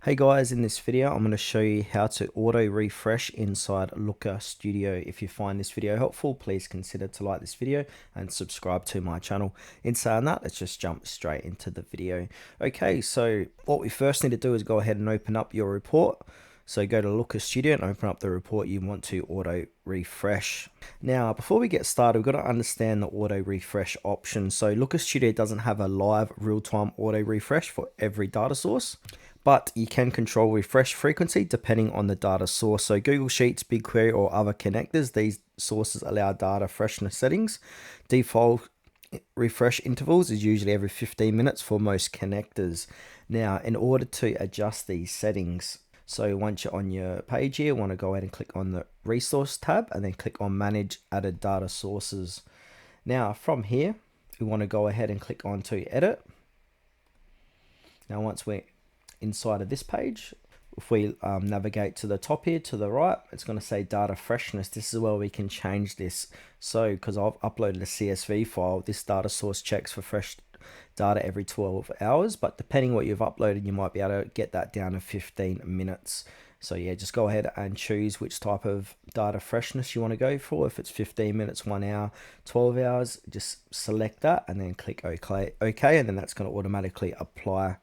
Hey guys, in this video I'm going to show you how to auto refresh inside Looker Studio. If you find this video helpful, please consider to like this video and subscribe to my channel. In saying that, let's just jump straight into the video. Okay, so what we first need to do is go ahead and open up your report. So go to Looker Studio and open up the report you want to auto refresh. Now, before we get started, we've got to understand the auto refresh option. So Looker Studio doesn't have a live real-time auto refresh for every data source, but you can control refresh frequency depending on the data source. So Google Sheets, BigQuery, or other connectors, these sources allow data freshness settings. Default refresh intervals is usually every 15 minutes for most connectors. Now, in order to adjust these settings, so once you're on your page here, you want to go ahead and click on the resource tab and then click on manage added data sources. Now from here, we want to go ahead and click on to edit. Now once we're inside of this page, if we navigate to the top here to the right, it's going to say data freshness. This is where we can change this. So because I've uploaded a CSV file, this data source checks for fresh data every 12 hours, but depending what you've uploaded, you might be able to get that down to 15 minutes. So yeah, just go ahead and choose which type of data freshness you want to go for. If it's 15 minutes, 1 hour, 12 hours, just select that and then click OK, and then that's going to automatically apply.